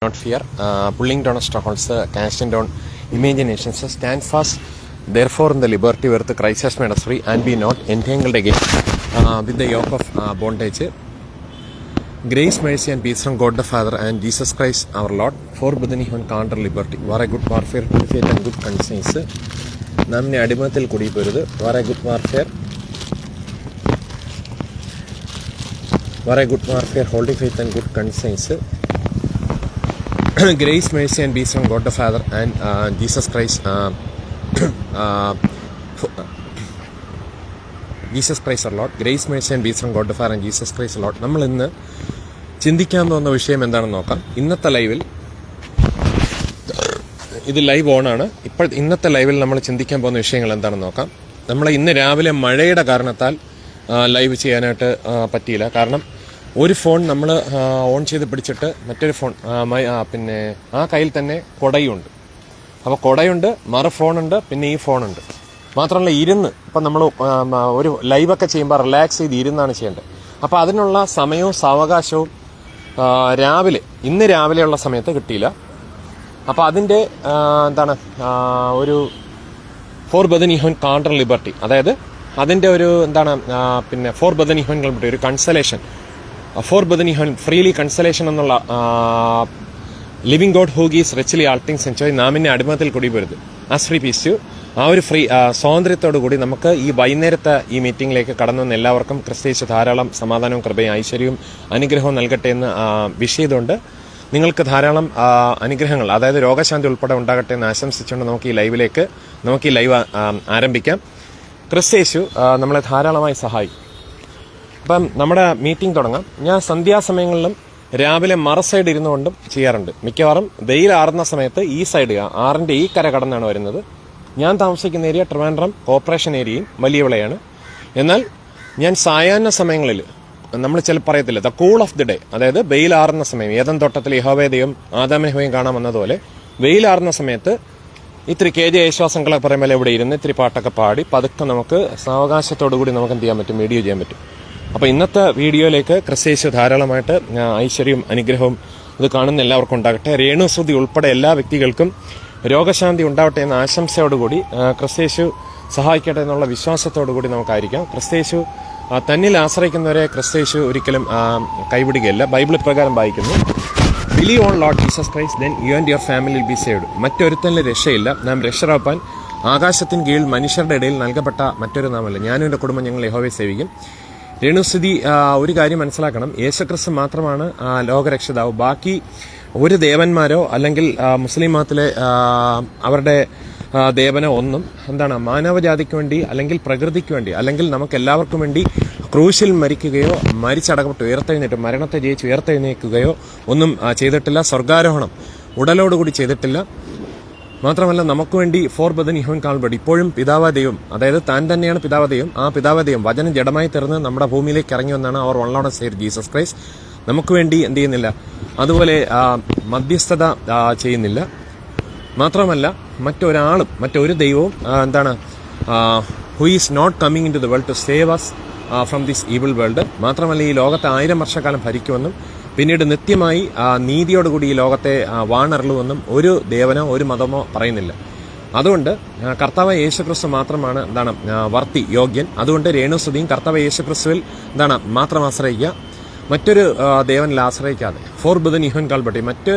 not fear, pulling down strongholds, casting down imaginations, stand fast, therefore in the liberty where the Christ has made us free, and be not entangled again with the yoke of bondage. Grace, mercy and peace from God the Father and Jesus Christ our Lord, forbidden even counter liberty. War a good warfare, faith and good conscience. Namne adimathil kudi peruthu. War a good warfare. War a good warfare, holy faith and good conscience. Grace, mercy and peace from God the Father and Jesus Christ Jesus Christ our Lord. Grace, mercy and peace from God the Father and Jesus Christ our Lord. നമ്മൾ ഇന്ന് ചിന്തിക്കാൻ പോകുന്ന വിഷയം എന്താണെന്ന് നോക്കാം. ഇന്നത്തെ ലൈവിൽ ഇത് ലൈവ് ഓണാണ്. ഇന്നത്തെ ലൈവിൽ നമ്മൾ ചിന്തിക്കാൻ പോകുന്ന വിഷയങ്ങൾ എന്താണെന്ന് നോക്കാം. നമ്മൾ ഇന്ന് രാവിലെ മഴയുടെ കാരണത്താൽ ലൈവ് ചെയ്യാനായിട്ട് പറ്റിയില്ല. കാരണം ഒരു ഫോൺ നമ്മൾ ഓൺ ചെയ്ത് പിടിച്ചിട്ട് മറ്റൊരു ഫോൺ പിന്നെ ആ കയ്യിൽ തന്നെ കുടയുണ്ട്. അപ്പോൾ കുടയുണ്ട്, മറു ഫോണുണ്ട്, പിന്നെ ഈ ഫോണുണ്ട്. മാത്രമല്ല ഇരുന്ന് ഇപ്പം നമ്മൾ ഒരു ലൈവൊക്കെ ചെയ്യുമ്പോൾ റിലാക്സ് ചെയ്ത് ഇരുന്നാണ് ചെയ്യേണ്ടത്. അപ്പോൾ അതിനുള്ള സമയവും സാവകാശവും ഇന്ന് രാവിലെയുള്ള സമയത്ത് കിട്ടിയില്ല. അപ്പോൾ അതിൻ്റെ ഒരു ഫോർബിഡൻ ഈവൻ കൗണ്ടർ ലിബർട്ടി, അതായത് അതിൻ്റെ ഒരു പിന്നെ ഫോർബിഡൻ ഈവൻ ഒരു consolation, forbidden even freely consolation എന്നുള്ള living God who gives richly all things enjoy നാമിനെ അടിമത്തിൽ കൂടി വരുത് ആസ് ഫ്രീ പീസ് യു. ആ ഒരു സ്വാതന്ത്ര്യത്തോടു കൂടി നമുക്ക് ഈ വൈകുന്നേരത്തെ ഈ മീറ്റിംഗിലേക്ക് കടന്നു വന്ന എല്ലാവർക്കും ക്രിസ്തീശ് ധാരാളം സമാധാനവും കൃപയും ഐശ്വര്യവും അനുഗ്രഹവും നൽകട്ടെ എന്ന് വിഷയതുകൊണ്ട് നിങ്ങൾക്ക് ധാരാളം അനുഗ്രഹങ്ങൾ, അതായത് രോഗശാന്തി ഉൾപ്പെടെ ഉണ്ടാകട്ടെ എന്ന് ആശംസിച്ചുകൊണ്ട് നമുക്ക് ഈ ലൈവ് ആരംഭിക്കാം. ക്രിസ്തീശു നമ്മളെ ധാരാളമായി സഹായിക്കും. അപ്പം നമ്മുടെ മീറ്റിംഗ് തുടങ്ങാം. ഞാൻ സന്ധ്യാസമയങ്ങളിലും രാവിലെ മറ സൈഡ് ഇരുന്നുകൊണ്ടും ചെയ്യാറുണ്ട്. മിക്കവാറും വെയിൽ ആറുന്ന സമയത്ത് ഈ സൈഡ് ആറിന്റെ ഈ കര കടന്നാണ് വരുന്നത്. ഞാൻ താമസിക്കുന്ന ഏരിയ ട്രിവാൻഡ്രം കോർപ്പറേഷൻ ഏരിയയും വലിയ വിളയാണ്. എന്നാൽ ഞാൻ സായാഹ്ന സമയങ്ങളിൽ നമ്മൾ ചിലപ്പോൾ പറയത്തില്ല the cool off the day, അതായത് വെയിലാറുന്ന സമയം, ഏതൻ തോട്ടത്തിൽ യഹോവയെയും ആദാമിനെയും കാണാൻ വന്നതുപോലെ വെയിലാറുന്ന സമയത്ത് ഇത്തിരി KJ യേശുവാസങ്ങളെ പറയുമ്പോൾ ഇവിടെ ഇരുന്ന് ഇത്തിരി പാട്ടൊക്കെ പാടി പതുക്കെ നമുക്ക് സാവകാശത്തോടു കൂടി നമുക്ക് എന്ത് ചെയ്യാൻ പറ്റും, വീഡിയോ ചെയ്യാൻ പറ്റും. അപ്പോൾ ഇന്നത്തെ വീഡിയോയിലേക്ക് ക്രിസ്തീശു ധാരാളമായിട്ട് ഐശ്വര്യവും അനുഗ്രഹവും ഇത് കാണുന്ന എല്ലാവർക്കും ഉണ്ടാകട്ടെ. രേണുസുതി ഉൾപ്പെടെ എല്ലാ വ്യക്തികൾക്കും രോഗശാന്തി ഉണ്ടാവട്ടെ എന്ന ആശംസയോടുകൂടി ക്രിസ്തീശു സഹായിക്കട്ടെ എന്നുള്ള വിശ്വാസത്തോടുകൂടി നമുക്കായിരിക്കാം. ക്രിസ്തീശു തന്നിൽ ആശ്രയിക്കുന്നവരെ ക്രിസ്തീശു ഒരിക്കലും കൈവിടുകയില്ല. ബൈബിൾ പ്രകാരം വായിക്കുന്നു, believe on Lord Jesus Christ then you and your family will be saved. മറ്റൊരുത്തനിൽ രക്ഷയില്ല, നാം രക്ഷരാപ്പാൻ ആകാശത്തിന് കീഴിൽ മനുഷ്യരുടെ ഇടയിൽ നൽകപ്പെട്ട മറ്റൊരു നാമല്ല. ഞാനും എൻ്റെ കുടുംബം ഞങ്ങൾ യഹോവയെ സേവിക്കും. രേണുസ്ഥിതി ഒരു കാര്യം മനസ്സിലാക്കണം, യേശുക്രിസ്തു മാത്രമാണ് ലോകരക്ഷിതാവ്. ബാക്കി ഒരു ദേവന്മാരോ അല്ലെങ്കിൽ മുസ്ലിം മതത്തിലെ അവരുടെ ദേവനോ ഒന്നും മാനവജാതിക്ക് വേണ്ടി അല്ലെങ്കിൽ പ്രകൃതിക്ക് വേണ്ടി അല്ലെങ്കിൽ നമുക്ക് എല്ലാവർക്കും വേണ്ടി ക്രൂശിൽ മരിക്കുകയോ മരിച്ചടക്കപ്പെട്ട് ഉയർത്തെഴുന്നേറ്റ് മരണത്തെ ജയിച്ച് ഉയർത്തെഴുന്നേൽക്കുകയോ ഒന്നും ചെയ്തിട്ടില്ല. സ്വർഗാരോഹണം ഉടലോടുകൂടി ചെയ്തിട്ടില്ല. മാത്രമല്ല നമുക്ക് വേണ്ടി ഫോർബിഡൻ ഈവൻ കാൾബഡ് ഇപ്പോഴും പിതാവാദയും, അതായത് താൻ തന്നെയാണ് പിതാവാദയും, ആ പിതാവാദയും വചനം ജഡമായി തീർന്ന് നമ്മുടെ ഭൂമിയിലേക്ക് ഇറങ്ങി വന്നാണ് our one Lord saviour Jesus Christ. നമുക്ക് വേണ്ടി എന്ത് ചെയ്യുന്നില്ല, അതുപോലെ മധ്യസ്ഥത ചെയ്യുന്നില്ല. മാത്രമല്ല മറ്റൊരു ദൈവവും who is not coming into the world to save us from this evil world. മാത്രമല്ല ഈ ലോകത്തെ 1000 വർഷക്കാലം ഭരിക്കുമെന്നും പിന്നീട് നിത്യമായി നീതിയോടുകൂടി ഈ ലോകത്തെ വാണറളുവെന്നും ഒരു ദേവനോ ഒരു മതമോ പറയുന്നില്ല. അതുകൊണ്ട് കർത്താവ് യേശുക്രിസ്തു മാത്രമാണ് വർത്തി യോഗ്യൻ. അതുകൊണ്ട് രേണുസുതിയും കർത്താവ് യേശുക്രിസ്തുവിൽ മാത്രം ആശ്രയിക്കുക, മറ്റൊരു ദേവനിൽ ആശ്രയിക്കാതെ, ഫോർബിഡൻ ഈവൻ കാൾബഡ് മറ്റ്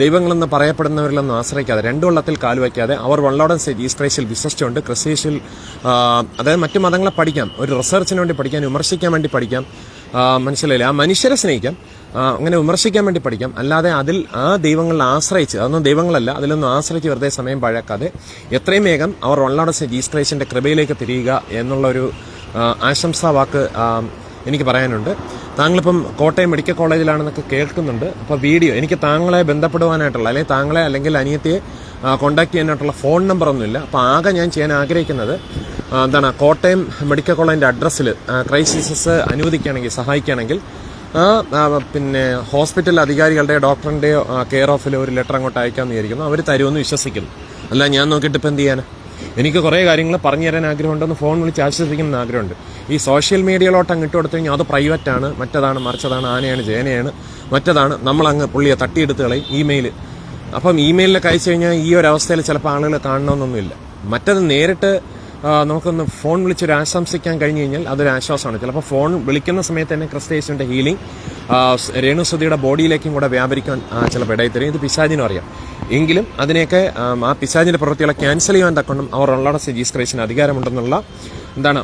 ദൈവങ്ങളെന്ന് പറയപ്പെടുന്നവരിലൊന്നും ആശ്രയിക്കാതെ, രണ്ടു വെള്ളത്തിൽ കാലുവയ്ക്കാതെ അവർ വൺ ലോർഡ് ജീസസ് ക്രൈസ്റ്റിൽ വിശ്വസിച്ചുകൊണ്ട് ക്രിസ്തീശിൽ, അതായത് മറ്റു മതങ്ങളെ പഠിക്കാം, ഒരു റിസർച്ചിന് വേണ്ടി പഠിക്കാം, വിമർശിക്കാൻ വേണ്ടി പഠിക്കാം, മനസ്സിലായില്ല, ആ മനുഷ്യരെ സ്നേഹിക്കാം, അങ്ങനെ വിമർശിക്കാൻ വേണ്ടി പഠിക്കാം. അല്ലാതെ ആ ദൈവങ്ങളിൽ ആശ്രയിച്ച്, അതൊന്നും ദൈവങ്ങളല്ല, അതിലൊന്നും ആശ്രയിച്ച് വെറുതെ സമയം പഴക്കാതെ എത്രയും വേഗം അവർ വൺ ലോർഡ് ജീസസ് ക്രൈസ്റ്റിന്റെ കൃപയിലേക്ക് തിരിയുക എന്നുള്ളൊരു ആശംസാ വാക്ക് എനിക്ക് പറയാനുണ്ട്. താങ്കളിപ്പം കോട്ടയം മെഡിക്കൽ കോളേജിലാണെന്നൊക്കെ കേൾക്കുന്നുണ്ട്. അപ്പോൾ വീഡിയോ എനിക്ക് താങ്കളെ ബന്ധപ്പെടുവാനായിട്ടുള്ള അല്ലെങ്കിൽ താങ്കളെ അല്ലെങ്കിൽ അനിയത്തിയെ കോൺടാക്ട് ചെയ്യാനായിട്ടുള്ള ഫോൺ നമ്പറൊന്നുമില്ല. അപ്പോൾ ആകെ ഞാൻ ചെയ്യാൻ ആഗ്രഹിക്കുന്നത് കോട്ടയം മെഡിക്കൽ കോളേജിൻ്റെ അഡ്രസ്സിൽ ക്രൈസിസസ് അനുവദിക്കുകയാണെങ്കിൽ, സഹായിക്കുകയാണെങ്കിൽ പിന്നെ ഹോസ്പിറ്റൽ അധികാരികളുടെയോ ഡോക്ടറിൻ്റെയോ കെയർ ഓഫിൽ ഒരു ലെറ്റർ അങ്ങോട്ട് അയക്കാമെന്ന് വിചാരിക്കുന്നു. അവർ തരുമെന്ന് വിശ്വസിക്കുന്നു. അല്ല ഞാൻ നോക്കിയിട്ട് ഇപ്പം എന്ത് ചെയ്യാനാണ്? എനിക്ക് കുറേ കാര്യങ്ങൾ പറഞ്ഞു തരാൻ ആഗ്രഹമുണ്ടെന്ന് ഫോൺ വിളിച്ച് ആശ്വസിക്കുന്ന ആഗ്രഹമുണ്ട്. ഈ സോഷ്യൽ മീഡിയയിലോട്ട് അങ്ങ് ഇട്ട് കൊടുത്തു കഴിഞ്ഞാൽ അത് പ്രൈവറ്റാണ്, മറ്റതാണ്, മറിച്ചതാണ്, ആനയാണ്, ചേനയാണ്, മറ്റതാണ് നമ്മളങ്ങ് പുള്ളിയെ തട്ടിയെടുത്ത് കളയും ഇമെയിൽ. അപ്പം ഇമെയിലൊക്കെ അയച്ചു കഴിഞ്ഞാൽ ഈ ഒരു അവസ്ഥയിൽ ചിലപ്പോൾ ആളുകൾ കാണണമെന്നൊന്നുമില്ല. മറ്റത് നേരിട്ട് നമുക്കൊന്ന് ഫോൺ വിളിച്ചൊരു ആശംസിക്കാൻ കഴിഞ്ഞു കഴിഞ്ഞാൽ അതൊരു ആശ്വാസമാണ്. ചിലപ്പോൾ ഫോൺ വിളിക്കുന്ന സമയത്ത് തന്നെ ക്രിസ്തു യേശുവിൻ്റെ ഹീലിംഗ് രേണുസുതിയുടെ ബോഡിയിലേക്കും കൂടെ വ്യാപരിക്കാൻ ചിലപ്പോൾ ഇടയിൽ ഇത് പിശാചിനും അറിയാം. എങ്കിലും അതിനെയൊക്കെ ആ പിശാചിൻ്റെ പ്രവൃത്തികളെ ക്യാൻസൽ ചെയ്യാൻ തക്കണം അവർ ഉള്ളട ജീസസ് ക്രൈസ്റ്റിന് അധികാരമുണ്ടെന്നുള്ള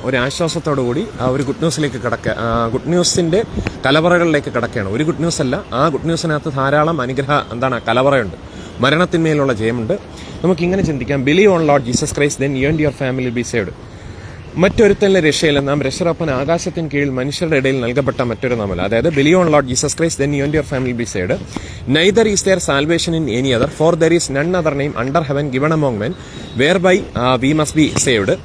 ഒരു ആശ്വാസത്തോടു കൂടി ഒരു ഗുഡ് ന്യൂസിലേക്ക് ഗുഡ് ന്യൂസിൻ്റെ കലവറകളിലേക്ക് കിടക്കുകയാണ്. ഒരു ഗുഡ് ന്യൂസ് അല്ല, ആ ഗുഡ് ന്യൂസിനകത്ത് ധാരാളം കലവറയുണ്ട്, മരണത്തിന്മേലുള്ള ജയമുണ്ട്. നമുക്കിങ്ങനെ ചിന്തിക്കാം, believe on Lord Jesus Christ then you and your family be saved. മറ്റൊരുത്തലിലെ രക്ഷയില്ല, നാം രക്ഷാപ്പൻ ആകാശത്തിന് കീഴിൽ മനുഷ്യരുടെ ഇടയിൽ നൽകപ്പെട്ട മറ്റൊരു നാമല്ല. അതായത് believe on Lord Jesus Christ then you and your family be saved. Neither is there salvation in any other, for there is none other name under heaven given among men whereby we must be saved.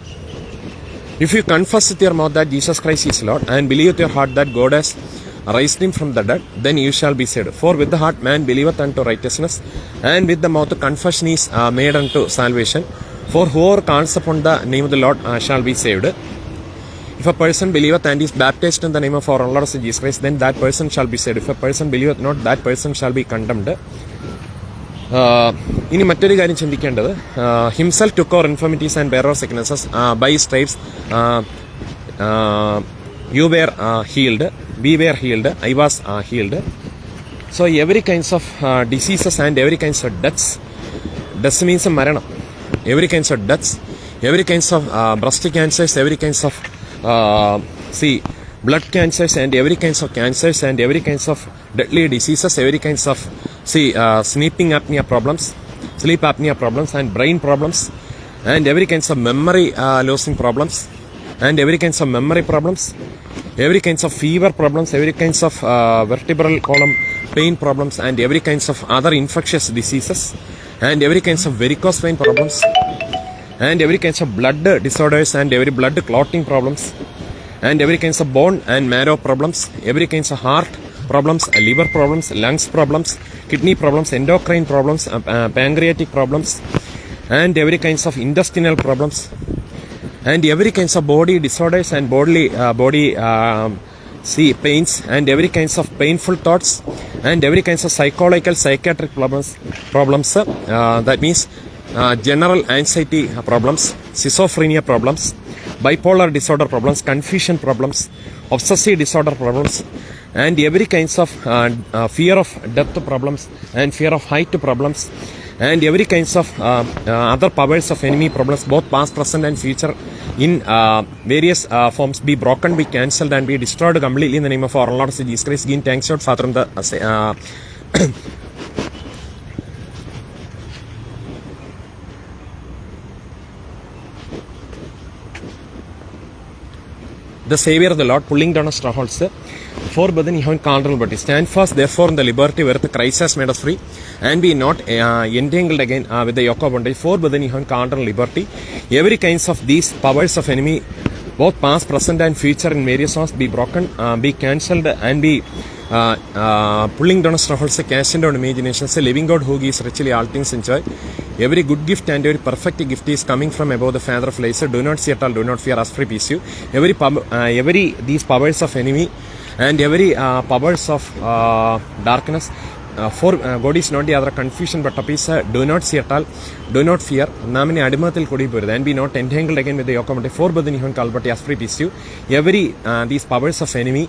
If you confess with your mouth that Jesus Christ is Lord and believe with your heart that God has raised him from the dead, then you shall be saved. For with the heart man believeth unto righteousness, and with the mouth confession is made unto salvation. For whoever calls upon the name of the Lord shall be saved. If a person believeth and is baptized in the name of our Lord Jesus Christ, then that person shall be saved. If a person believeth not, that person shall be condemned. ഇനി മറ്റൊരു കാര്യം ചിന്തിക്കേണ്ടത്, himself took our infirmities and bare our sicknesses by stripes you were healed, we were healed, I was healed. So every kinds of diseases and every kinds of deaths means മരണം, every kinds of deaths, every kinds of breast cancers, every kinds of blood cancers and every kinds of cancers and every kinds of deadly diseases, every kinds of sleep apnea problems and brain problems and every kinds of memory losing problems and every kinds of memory problems, every kinds of fever problems, every kinds of vertebral column pain problems and every kinds of other infectious diseases and every kinds of varicose vein problems and every kinds of blood disorders and every blood clotting problems and every kinds of bone and marrow problems, every kinds of heart problems, liver problems, lungs problems, kidney problems, endocrine problems, pancreatic problems and every kinds of intestinal problems and every kinds of body disorders and body pains and every kinds of painful thoughts and every kinds of psychiatric problems, that means general anxiety problems, schizophrenia problems, bipolar disorder problems, confusion problems, obsessive disorder problems and every kinds of fear of death problems and fear of height problems and every kinds of other powers of enemy problems, both past, present and future, in various forms be broken, be cancelled and be destroyed completely in the name of our Lord Jesus Christ. Give thanks God Father in the the Savior of the Lord, pulling down our strongholds, for brethren you have carnal body. Stand fast therefore in the liberty whereof Christ has made us free, and be not entangled again with the yoke of bondage. For brethren you have carnal liberty. Every kinds of these powers of enemy, both past, present and future in various forms, be broken, be cancelled and be pulling down strongholds, casting down imaginations. The living God who gives richly all things in joy. Every good gift and every perfect gift is coming from above the Father of lights. Do not see at all, do not fear, ask for peace. Every these powers of enemy and every powers of darkness, for God is not the other confusion but a peace. Do not see at all, do not fear. Namine adimathil kodi poruthu and be not entangled again with the yoke of bondage. For brethren you have called but ask for peace. Every these powers of enemy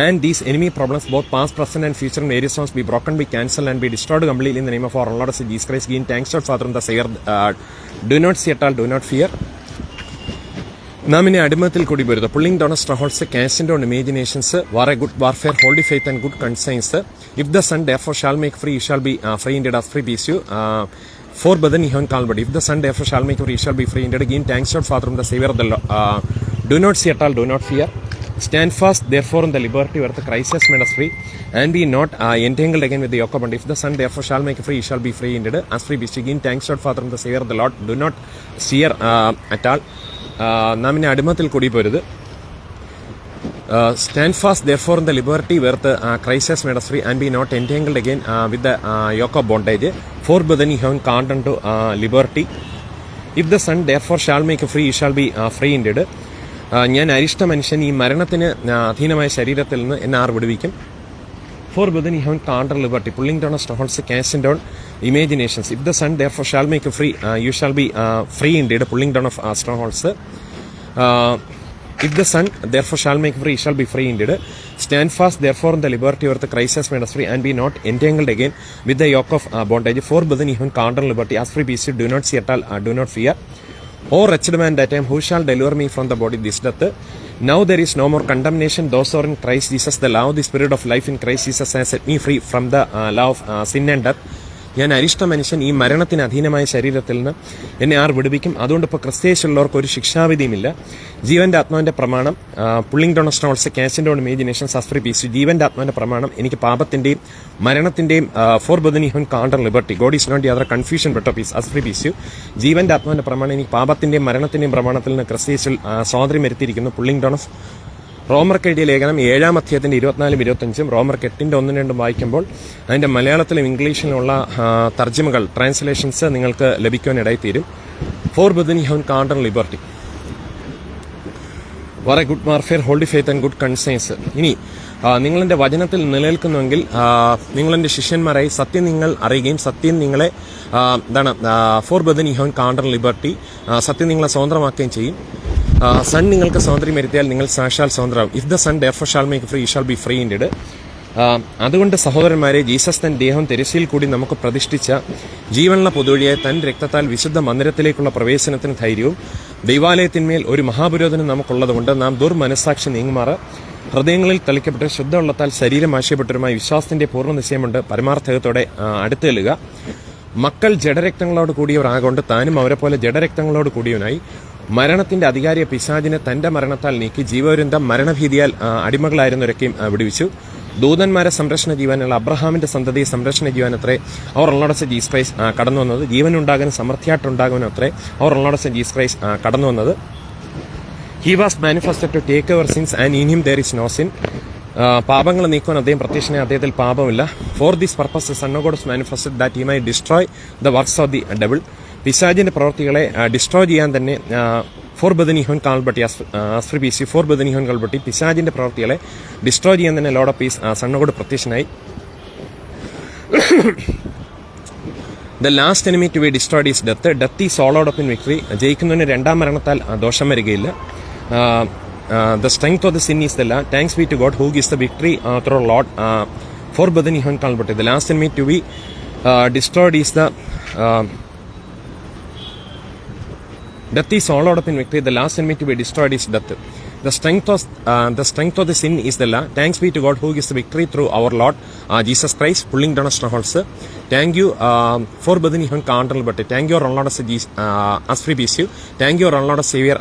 and these enemy problems, both past, present and future in various forms, be broken, be cancelled and be destroyed completely in the name of our Lord Jesus Christ. Give thanks to Father and the Savior. Do not see at all, do not fear. നാം ഇനി അടിമത്തിൽ കൂടി വരുത്. Pulling down strongholds, casting down imaginations, war a good warfare, holding faith and good conscience. If the Son therefore shall make free, you shall be free indeed, as free peace you. For brethren you have called but if the Son therefore shall make free, you shall be free indeed. Again thanks God Father, the Savior of the Lord. Do not see at all, do not fear. Stand fast therefore in the liberty whereof Christ has made us free, and be not entangled again with the yoke of bondage. If the Son therefore shall make free, you shall be free indeed, as free beast. Again thanks God Father, the Savior of the Lord. Do not fear at all. നാം ഇനി അടിമത്തിൽ കൂടി പോരുത്. Stand fast therefore in the liberty whereof Christ has made us free, and be not entangled again with the yoke of bondage. For brethren you have called unto liberty. If the Son therefore shall make free, you shall be free indeed. ഞാൻ അരിഷ്ട മനുഷ്യൻ, ഈ മരണത്തിന് അധീനമായ ശരീരത്തിൽ നിന്ന് എന്നെ R വിടുവിക്കും? For within you have counter liberty, pulling down of strongholds, casting down imaginations. If the Son therefore shall make you free, you shall be free indeed, pulling down of strongholds. If the Son therefore shall make free, shall be free indeed. Stand fast therefore in the liberty where the Christ has made us free, and be not entangled again with the yoke of bondage. For within you have counter liberty, as free peace, do not see at all, do not fear. O wretched man that time, who shall deliver me from the body this death? Now there is no more condemnation. Those who are in Christ Jesus, the law of the Spirit of life in Christ Jesus has set me free from the law of sin and death. ഞാൻ അരിഷ്ട മനുഷ്യൻ, ഈ മരണത്തിന് അധീനമായ ശരീരത്തിൽ നിന്ന് എന്നെ R വിടുവിക്കും? അതുകൊണ്ട് ഇപ്പോൾ ക്രിസ്തയേശുള്ളവർക്ക് ഒരു ശിക്ഷാവിധിയുമില്ല. ജീവന്റെ ആത്മാവിന്റെ പ്രമാണം, pulling down also casting down imaginations as free peace. ജീവന്റെ ആത്മാവിന്റെ പ്രമാണം എനിക്ക് പാപത്തിന്റെയും മരണത്തിന്റെയും for brethren Kohn കാണ്ടർ liberty. God is not the author confusion but peace as free peace. ജീവന്റെ ആത്മാവിന്റെ പ്രമാണം എനിക്ക് പാപത്തിന്റെയും മരണത്തിന്റെയും പ്രമാണത്തിൽ നിന്ന് ക്രിസ്തയേശുവിൽ സ്വാതന്ത്ര്യം വരുത്തിയിരിക്കുന്നു. പുള്ളിംഗ് ഡൗൺ ഓഫ് റോമർക്ക് എഴുതിയ ലേഖനം 7-ാം അധ്യായത്തിന്റെ 24-25, റോമർക്ക് 8-1-2 വായിക്കുമ്പോൾ അതിന്റെ മലയാളത്തിലും ഇംഗ്ലീഷിലുമുള്ള തർജ്ജിമകൾ, ട്രാൻസ്ലേഷൻസ് നിങ്ങൾക്ക് ലഭിക്കുവാനിടയിത്തീരും. For brethren Kohn കാണ്ടർ liberty, war a good warfare, holding faith and good conscience. ഇനി നിങ്ങളെന്റെ വചനത്തിൽ നിലനിൽക്കുന്നുവെങ്കിൽ നിങ്ങളെന്റെ ശിഷ്യന്മാരായി സത്യം നിങ്ങൾ അറിയുകയും സത്യം നിങ്ങളെ ഫോർ ബദനി ഹോൻ കാണ്ടർ ലിബർട്ടി, സത്യം നിങ്ങളെ സ്വതന്ത്രമാക്കുകയും ചെയ്യും. സൺ നിങ്ങൾക്ക് സ്വാതന്ത്ര്യം വരുത്തിയാൽ നിങ്ങൾ സാക്ഷാൽ സ്വതന്ത്രമാകും. If the Son therefore shall make free, you shall be free indeed. അതുകൊണ്ട് സഹോദരന്മാരെ, ജീസസ് തൻ ദേഹം തെരശ്ശിയിൽ കൂടി നമുക്ക് പ്രതിഷ്ഠിച്ച ജീവനുള്ള പൊതുവഴിയായ തന്റെ രക്തത്താൽ വിശുദ്ധ മന്ദിരത്തിലേക്കുള്ള പ്രവേശനത്തിന് ധൈര്യവും ദൈവാലയത്തിന്മേൽ ഒരു മഹാപുരോധനം നമുക്കുള്ളതുകൊണ്ട് നാം ദുർമനസ്സാക്ഷി നീങ്ങുമാറ് ഹൃദയങ്ങളിൽ തളിക്കപ്പെട്ട് ശുദ്ധവെള്ളത്താൽ ശരീരം ആശയപ്പെട്ടവരുമായി വിശ്വാസത്തിന്റെ പൂർണ്ണ നിശ്ചയമുണ്ട് പരമാർത്ഥകത്തോടെ അടുത്തേലുക. മക്കൾ ജഡരക്തങ്ങളോട് കൂടിയവരാകൊണ്ട് താനും അവരെ പോലെ ജഡരക്തങ്ങളോട് കൂടിയവനായി മരണത്തിന്റെ അധികാരിയെ പിശാചിനെ തന്റെ മരണത്താൽ നീക്കി ജീവപര്യന്തം മരണഭീതിയാൽ അടിമകളായിരുന്നവരൊക്കെയും വിടുവിച്ചു. ദൂതന്മാരെ സംരക്ഷണ ജീവനുള്ള അബ്രഹാമിന്റെ സന്തതിയെ സംരക്ഷണ ജീവനത്രേ അവർ ഉള്ളടച്ച ജീസസ് ക്രൈസ്റ്റ് കടന്നു വന്നത്. ജീവനുണ്ടാകാനും സമൃദ്ധിയായിട്ടുണ്ടാകാനും അത്രേ അവർ ഉള്ളടച്ച ജീസസ് ക്രൈസ്റ്റ് കടന്നു വന്നത്. He was manifested to take our sins and in him there is no sin. പാപങ്ങൾ നീക്കുവാൻ അദ്ദേഹം പ്രത്യക്ഷനായി, അദ്ദേഹത്തിൽ പാപമില്ല. For this purpose Son of God was manifested that he might destroy the works of the devil. പിശാചിന്റെ പ്രവർത്തികളെ destroy ചെയ്യാൻ തന്നെ for brethren Kohn called liberty as free peace. For brethren Kohn called liberty, പിശാചിന്റെ പ്രവർത്തികളെ ഡിസ്ട്രോയ് ചെയ്യാൻ തന്നെ Lord of peace Son of God പ്രത്യക്ഷനായി. The last enemy to be destroyed is death. Death is swallowed up in victory. ജയിക്കുന്നതിന് രണ്ടാം മരണത്താൽ ദോഷം വരികയില്ല. The strength of the sin is the law. Thanks be to God who gives the victory through Lord. For Badani Hon Kalbate, the last enemy to be destroyed is the death is swallowed up in victory. The last enemy to be destroyed is death. The strength of the sin is the law. Thanks be to God who gives the victory through our Lord Jesus Christ. Pulling down strongholds. Thank you for Badani Hon Kalbate. Thank you, our Lord as free peace. Thank you, our Lord Savior.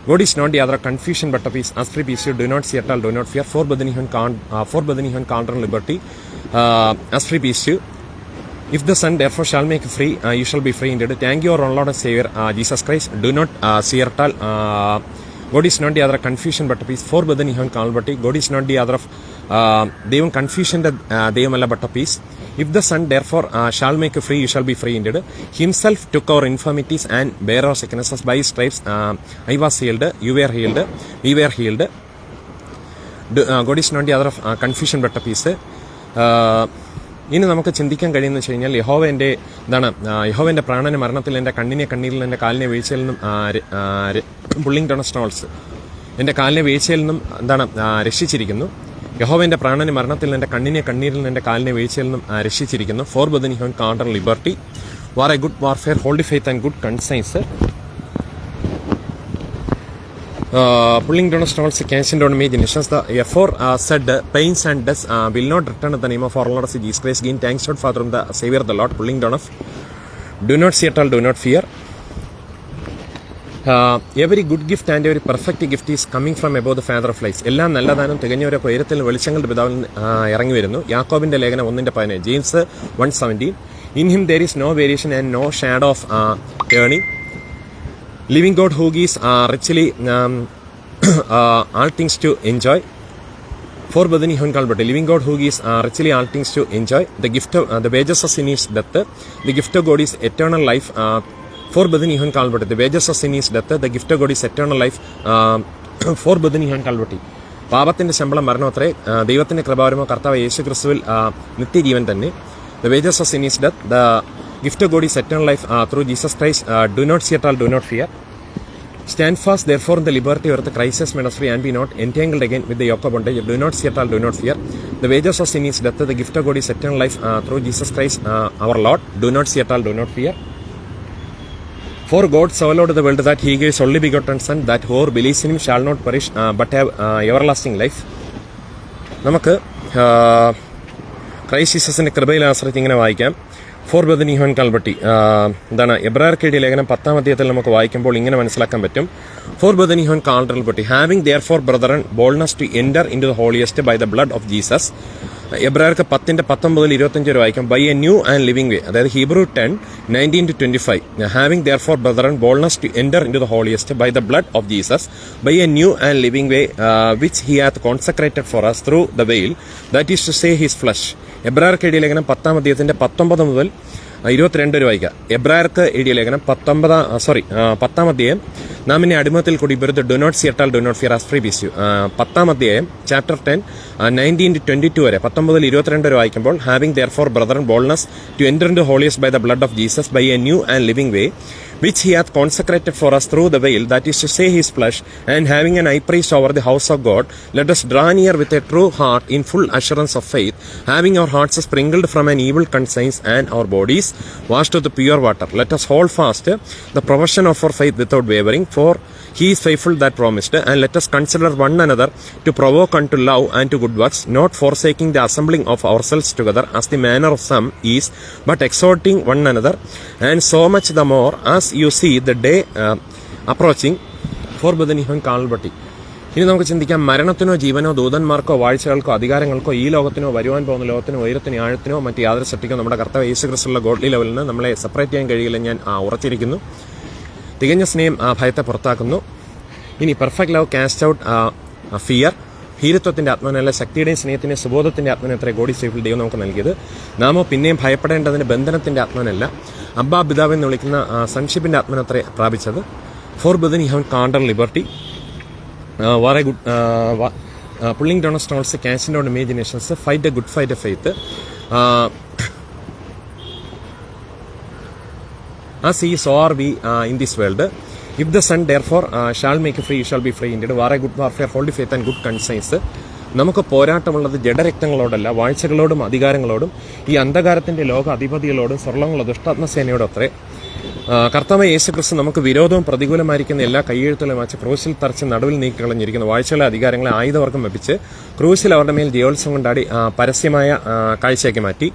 God is not the other confusion but of peace. As free peace, you do not see at all, do not fear. For Badani Hon counter liberty. As free peace, you. If the Son therefore shall make you free, you shall be free indeed. Thank you, our Lord and Savior, Jesus Christ. Do not see at all. God is not the other confusion but of peace. For Badani Hon liberty. God is not the other of Devam confusion that Devamala but of peace. If the Son therefore shall make you free, you shall be free indeed. Himself took our infirmities and bare our sicknesses. By his stripes I was healed, you were healed, we were healed. God is not the other of confusion but of peace. ഇനി നമുക്ക് ചിന്തിക്കാൻ കഴിയുന്ന വെച്ച് കഴിഞ്ഞാൽ യഹോവന്റെ പ്രാണന മരണത്തിൽ എൻ്റെ കണ്ണീരിൽ എൻ്റെ കാലിനെ വീഴ്ചയിൽ നിന്നും പുള്ളിംഗ് ഡൗൺ സ്ട്രോൾസ് എൻ്റെ കാലിനെ വീഴ്ചയിൽ നിന്നും രക്ഷിച്ചിരിക്കുന്നു. യഹോവന്റെ പ്രാണന മരണത്തിൽ എൻ്റെ കണ്ണീരിൽ നിന്ന് എൻ്റെ കാലിനെ വീഴ്ചയിൽ നിന്നും രക്ഷിച്ചിരിക്കുന്നു. For brethren Kohn കാണ്ടർ liberty, war a good warfare, holding faith and good conscience. Pulling down strongholds, casting down imaginations. The aforesaid pains and deaths will not return at the name of our Lord Jesus Christ. Gain thanks to Father, the Savior, the Lord. Pulling down of, do not see at all, do not fear. Every good gift and every perfect gift is coming from above the Father of lights. എല്ലാം നല്ലതാനും തികഞ്ഞവരൊക്കെ ഉയരത്തിൽ വെളിച്ചങ്ങളുടെ പിതാവിൽ ഇറങ്ങി വരുന്നു. യാക്കോബിന്റെ ലേഖനം 1:15, James 1:17. In him there is no variation and no shadow of turning. Living God who gives richly all things to enjoy. For Badani Hon Kalbate, living God who gives richly all things to enjoy. The gift of the wages of sin is death. The gift of God is eternal life. For Badani Hon Kalbate, the wages of sin is death. The gift of God is eternal life. For Badani Hon Kalbate, പാപത്തിന്റെ ശമ്പളം മരണം അത്രേ, ദൈവത്തിന്റെ കൃപാവരമോ കർത്താവ് യേശു ക്രിസ്തുവിൽ നിത്യജീവൻ തന്നെ. The wages of sin is death, the gift of God is eternal life through Jesus Christ. Do not see at all, do not fear. Stand fast, therefore, in the liberty whereof Christ has made us free, and be not entangled again with the yoke of bondage. Do not see at all, do not fear. The wages of sin is death, the gift of God is eternal life through Jesus Christ our Lord. Do not see at all, do not fear. For God so loved the world that he gave his only begotten Son, that whoever believes in him shall not perish but have everlasting life. നമുക്ക് Christ ജീസസിന്റെ കൃപയിൽ ആശ്രയിച്ച് ഇങ്ങനെ വായിക്കാം. Four brethren have been കാൽബട്ടി, എന്താണ് എബ്രായർക്ക് എഴുതിയ ലേഖനം 10-ാം അധ്യായത്തിൽ നമുക്ക് വായിക്കുമ്പോൾ ഇങ്ങനെ മനസ്സിലാക്കാൻ പറ്റും. For brethren have been called liberty, having therefore brethren boldness to enter into the holiest by the blood of Jesus. എബ്രായർക്ക് 10:19-25 വരെ വായിക്കാം. By a new and living way, അതായത് Hebrews 10:19-25. Having therefore brethren boldness to enter into the holiest by the blood of Jesus by a new and living way which he hath consecrated for us through the veil, that is to say his flesh. എബ്രായർക്ക് എഴുതിയ ലേഖനം 10-ാം അധ്യായത്തിന്റെ 19 മുതൽ 22 വരെ വായിക്കാം. എബ്രായർക്ക് എഴുതിയ ലേഖനം 10-ാം അധ്യായം, നാം ഇനി അടിമത്തിൽ കൂടി ബെറുത് do not see at all, do not fear as free peace you. 10-ാം അധ്യായം ചാപ്റ്റർ 10 19-22 വരെ 19-22 വരെ വായിക്കുമ്പോൾ having therefore brethren boldness to enter into holiest by the blood of Jesus by a new and living way which he hath consecrated for us through the veil, that is to say his flesh, and having an high priest over the house of God, let us draw near with a true heart in full assurance of faith, having our hearts sprinkled from an evil conscience and our bodies washed with the pure water. Let us hold fast the profession of our faith without wavering, for he is faithful that promised. And let us consider one another to provoke unto love and to good works, not forsaking the assembling of ourselves together as the manner of some is, but exhorting one another, and so much the more as you see the day approaching. For ബദനിഹൻ കാൽബട്ടി. ഇനി നമുക്ക് ചിന്തിക്കാം, മരണത്തിനോ ജീവനോ ദൂതന്മാർക്കോ വാഴ്ചകൾക്കോ അധികാരങ്ങൾക്കോ ഈ ലോകത്തിനോ വരുവാൻ പോകുന്ന ലോകത്തിനോ ഉയരത്തിനോ ആഴത്തിനോ മറ്റ് യാതൊരു സൃഷ്ടിക്കോ നമ്മുടെ കർത്താവ് യേശു ക്രിസ്തുവിലുള്ള ഗോഡ്ലി ലെവലിൽ നിന്ന് നമ്മളെ സെപ്പറേറ്റ് ചെയ്യാൻ കഴിയില്ല. ഞാൻ ഉറച്ചിരിക്കുന്നു. തികഞ്ഞ സ്നേഹം ഭയത്തെ പുറത്താക്കുന്നു. ഇനി perfect love cast out fear. ഭീരത്വത്തിന്റെ ആത്മനല്ല, ശക്തിയുടെയും സ്നേഹത്തിന്റെയും സുബോധത്തിന്റെ ആത്മനത്രേ ഗോഡ് സേഫിൽ ദൈവം നമുക്ക് നൽകിയത്. നാമോ പിന്നെയും ഭയപ്പെടേണ്ടതിന് ബന്ധനത്തിന്റെ ആത്മനല്ല, അബ്ബാ പിതാവ് എന്ന് വിളിക്കുന്ന സൺഷിപ്പിന്റെ ആത്മനത്രേ പ്രാപിച്ചത്. For brethren have been called liberty, war a good pulling down strongholds, casting down imaginations, fight a good fight a faith. As he so are we in this world. If the Son therefore shall make you free, you shall be free indeed. War a good warfare, holy faith and good conscience. നമുക്ക് പോരാട്ടമുള്ളത് ജഡരക്തങ്ങളോടല്ല, വാഴ്ചകളോടും അധികാരങ്ങളോടും ഈ അന്ധകാരത്തിന്റെ ലോക അധിപതികളോടും സ്വർണ്ണമുള്ള ദുഷ്ടാത്മസേനയോടും അത്രേ. കർത്താവ് യേശു ക്രിസ്തു നമുക്ക് വിരോധവും പ്രതികൂലമായിരിക്കുന്ന എല്ലാ കയ്യെഴുത്തുകളും വെച്ച് ക്രൂശിൽ തറച്ച് നടുവിൽ നീക്കി കളഞ്ഞിരിക്കുന്ന വാഴ്ചകളെ അധികാരങ്ങളെ ആയുധവർഗം വെപ്പിച്ച് ക്രൂശിൽ അവരുടെ മേൽ ജയോത്സവം കൊണ്ടാടി പരസ്യമായ കാഴ്ചയാക്കി മാറ്റി.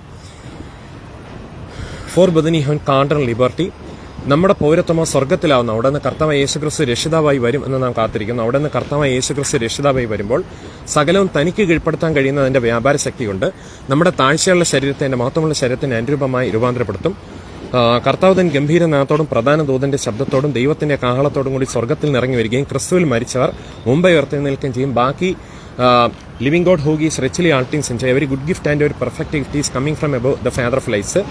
ഫോർ ബദനി ഹോൻ കാണ്ടർ ലിബർട്ടി, നമ്മുടെ പൗരത്വമോ സ്വർഗത്തിലാവുന്നു. അവിടെ നിന്ന് കർത്താവ് യേശു ക്രിസ്തു രക്ഷിതാവായി വരും എന്ന് നാം കാത്തിരിക്കുന്നു. അവിടെ നിന്ന് കർത്താവ് യേശു ക്രിസ്തു രക്ഷിതാവായി വരുമ്പോൾ സകലവും തനിക്ക് കീഴ്പ്പെടുത്താൻ കഴിയുന്ന അതിന്റെ വ്യാപാര ശക്തി കൊണ്ട് നമ്മുടെ താഴ്ചയുള്ള ശരീരത്തെ അതിന്റെ മഹത്വമുള്ള ശരീരത്തിന് അനുരൂപമായി രൂപാന്തരപ്പെടുത്തും. കർത്താവ് തൻ ഗംഭീരനാഥത്തോടും പ്രധാന ദൂതന്റെ ശബ്ദത്തോടും ദൈവത്തിന്റെ കാഹളത്തോടും കൂടി സ്വർഗത്തിൽ നിറങ്ങി വരികയും ക്രിസ്തുവിൽ മരിച്ചവർ മുമ്പേ ഉയർത്തെഴുന്നേൽക്കുകയും ചെയ്യും. ബാക്കി living God who is richly all things sends every good gift and ഒരു perfect gift is coming from above the Father of lights.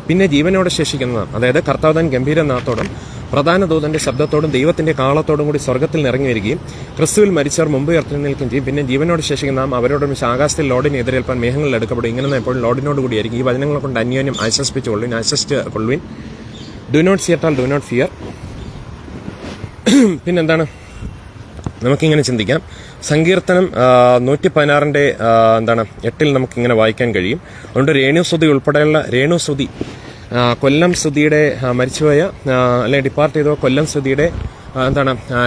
പിന്നെ ജീവനോടെ ശേഷിക്കുന്നത്, അതായത് കർത്താവ് തൻ ഗംഭീരനാഥത്തോടും പ്രധാന ദൂതന്റെ ശബ്ദത്തോടും ദൈവത്തിന്റെ കാളത്തോടും കൂടി സ്വർഗത്തിൽ നിറങ്ങി വരികയും ക്രിസ്തുവിൽ മരിച്ചവർ മുമ്പ് ഉയർത്തെഴുന്നേൽക്കുകയും ചെയ്യും. പിന്നെ ജീവനോട് ശേഷിക്കുന്ന നാം അവരോടും ആകാശത്തിൽ ലോഡിനെ എതിരേൽപ്പാൻ മേഘങ്ങളിൽ എടുക്കപ്പെടും. ഇങ്ങനെ എപ്പോഴും ലോഡിനോട് കൂടിയായിരിക്കും. ഈ വചനങ്ങളെ കൊണ്ട് അന്യോന്യം ആശ്വസിപ്പിച്ചുകൊള്ളുവിൻ, ആശ്വസിച്ചുകൊള്ളുവിൻ. Do not see at all, do not fear. പിന്നെന്താണ് നമുക്കിങ്ങനെ ചിന്തിക്കാം. സങ്കീർത്തനം 116 8 നമുക്കിങ്ങനെ വായിക്കാൻ കഴിയും. അതുകൊണ്ട് രേണുസ്തുതി ഉൾപ്പെടെയുള്ള രേണുസ്തുതി, കൊല്ലം സ്തുതിയുടെ മരിച്ചുപോയ അല്ലെങ്കിൽ ഡിപ്പാർട്ട് ചെയ്തോ കൊല്ലം സ്തുതിയുടെ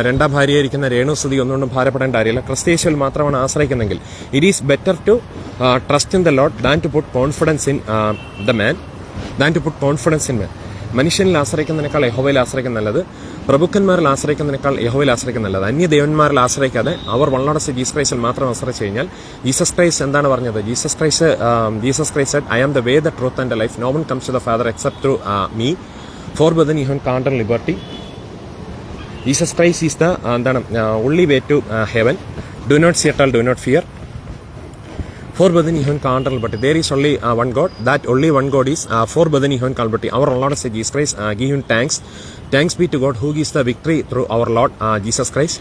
രണ്ടാം ഭാര്യയായിരിക്കുന്ന രേണുസ്തുതി ഒന്നുകൊണ്ടും ഭാരപ്പെടേണ്ട കാര്യമില്ല. ക്രിസ്തയേശുവിൽ മാത്രമാണ് ആശ്രയിക്കുന്നെങ്കിൽ it is better to trust in the Lord than to put confidence in the man, than to put confidence in man. മനുഷ്യനിൽ ആശ്രയിക്കുന്നതിനേക്കാൾ യഹോവയിൽ ആശ്രയിക്കുന്ന നല്ലത്, പ്രഭുക്കന്മാരിൽ ആശ്രയിക്കുന്നതിനേക്കാൾ യഹോവയിൽ ആശ്രയിക്കുന്ന നല്ലത്. അന്യ ദേവന്മാരിൽ ആശ്രയിക്കാതെ അവർ വള്ളടച്ച് ജീസസ് ക്രൈസ്റ്റിൽ മാത്രം ആശ്രയിച്ചു കഴിഞ്ഞാൽ, ജീസസ് ക്രൈസ്റ്റ് എന്താണ് പറഞ്ഞത്? Jesus Christ I am the way, the truth and the life, no one comes to the Father except through me. For brethren you called liberty. Jesus Christ is the only way to heaven. Do not see at all, do not fear. For Badani Hun Kandral, but there is only one God. That only one God is for Badani Hun Kalbati. Our Lord said Jesus Christ, give him thanks. Thanks be to God who gives the victory through our Lord Jesus Christ.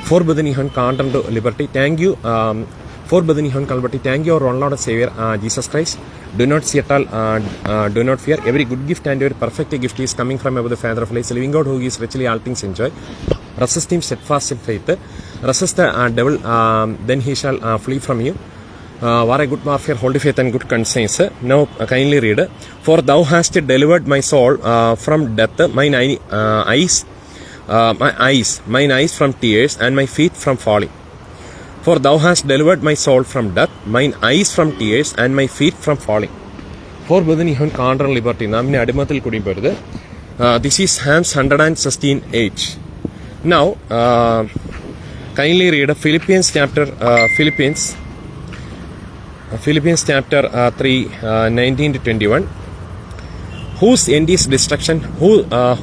For Badani Hun Kandral liberty. Thank you. For Badani Hun Kalbati. Thank you, our Lord and Savior Jesus Christ. Do not see at all, do not fear. Every good gift and every perfect gift is coming from above the Father of lights, living God who gives richly all things enjoy. Resist him steadfast in faith. Resist the devil, then he shall flee from you. War a good warfare, holy faith and good conscience. Now kindly read. For thou hast delivered my soul from death, mine eyes from tears, and my feet from falling. For thou hast delivered my soul from death, mine eyes from tears, and my feet from falling. For Badani Hun Kandral liberty. Namine Adimathil kudi peruthu. This is Psalms 116:8. Now kindly read Philippians chapter 3 19 to 21. Whose end is destruction,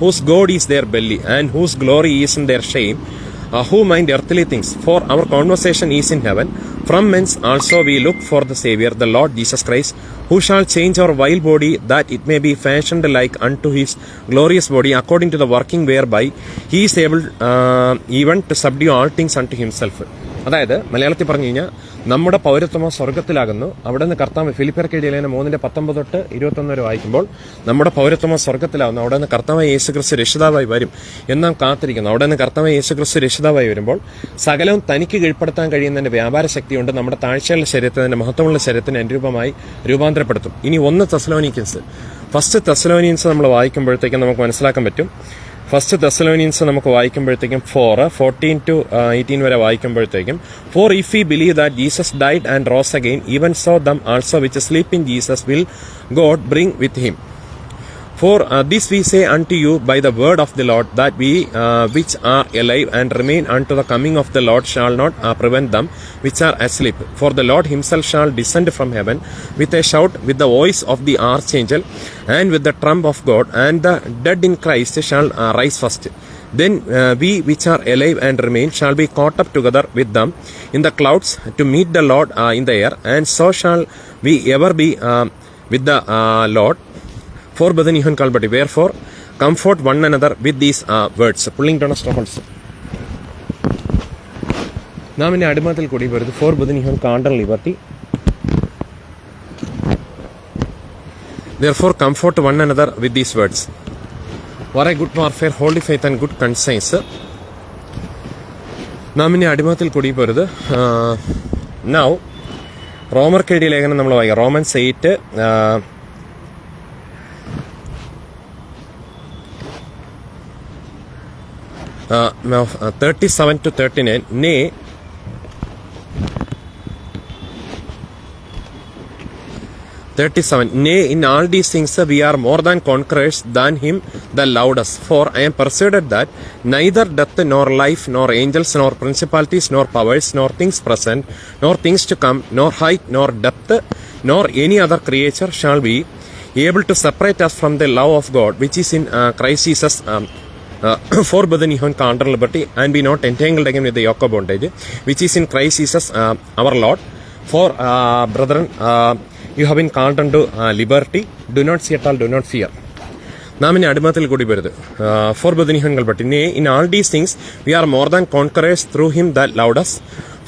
whose God is their belly, and whose glory is in their shame, who mind earthly things. For our conversation is in heaven, from whence also we look for the Savior, the Lord Jesus Christ, who shall change our vile body, that it may be fashioned like unto his glorious body, according to the working whereby he is able even to subdue all things unto himself. അതായത് മലയാളത്തിൽ പറഞ്ഞു കഴിഞ്ഞാൽ നമ്മുടെ പൗരത്വമോ സ്വർഗത്തിലാകുന്നു. അവിടെ നിന്ന് കർത്താവ് ഫിലിപ്പിയർക്ക് എഴുതിയ ലേഖനം 3:19 തൊട്ട് 21 വരെ വായിക്കുമ്പോൾ നമ്മുടെ പൗരത്വമോ സ്വർഗത്തിലാകുന്നു. അവിടെ നിന്ന് കർത്താവ് യേശുക്രിസ്തു രക്ഷിതാവായി വരും എന്നാം കാത്തിരിക്കുന്നു. അവിടെ നിന്ന് കർത്താവ് യേശുക്രിസ്തു രക്ഷിതാവായി വരുമ്പോൾ സകലവും തനിക്ക് കീഴ്പ്പെടുത്താൻ കഴിയുന്നതിന്റെ വ്യാപാര ശക്തിയുണ്ട്. നമ്മുടെ താഴ്ചയുള്ള ശരീരത്തിന്റെ മഹത്വമുള്ള ശരീരത്തിന് അനുരൂപമായി രൂപാന്തരപ്പെടുത്തും. ഇനി 1 തെസ്സലോനിയൻസ് നമ്മൾ വായിക്കുമ്പോഴത്തേക്കും നമുക്ക് മനസ്സിലാക്കാൻ പറ്റും. 1 തെസ്സലോനിയൻസ് നമുക്ക് വായിക്കുമ്പോഴത്തേക്കും 4:14 to 18 വരെ വായിക്കുമ്പോഴത്തേക്കും, For if we believe that Jesus died and rose again, even so them also which sleep in Jesus will God bring with him. For this we say unto you by the word of the Lord, that we which are alive and remain unto the coming of the Lord shall not prevent them which are asleep. For the Lord himself shall descend from heaven with a shout, with the voice of the archangel, and with the trump of God, and the dead in Christ shall rise first. Then we which are alive and remain shall be caught up together with them in the clouds to meet the Lord in the air, and so shall we ever be with the Lord. For Badani Hun Kalbati. Wherefore comfort one another with these words. Pulling down a strongholds. നാം ഇനി അടിമത്തിൽ കൂടി വരുന്നത് for brethren ഹുൻ called liberty. Therefore comfort one another with these words. War a good warfare, holy faith and good conscience. നാം ഇനി അടിമത്തിൽ കൂടി വരുന്നത് now റോമർക്ക് എഴുതിയ ലേഖനം നമ്മൾ വായിക്കാം. Romans 8 37 to 39. Nay, in all these things we are more than conquerors than him that loved us. For I am persuaded that neither death nor life, nor angels, nor principalities, nor powers, nor things present, nor things to come, nor height, nor depth, nor any other creature shall be able to separate us from the love of God which is in Christ Jesus. For Badani Hun Kandral liberty, and be not entangled again with the yoke of bondage which is in Christ Jesus our Lord. For brethren, you have been called unto liberty. Do not see at all, do not fear. നാം ഇനി അടിമത്തിൽ കൂടി വരുത്. For Badani Hun Kalbati. Nay, in all these things we are more than conquerors through him that loved us.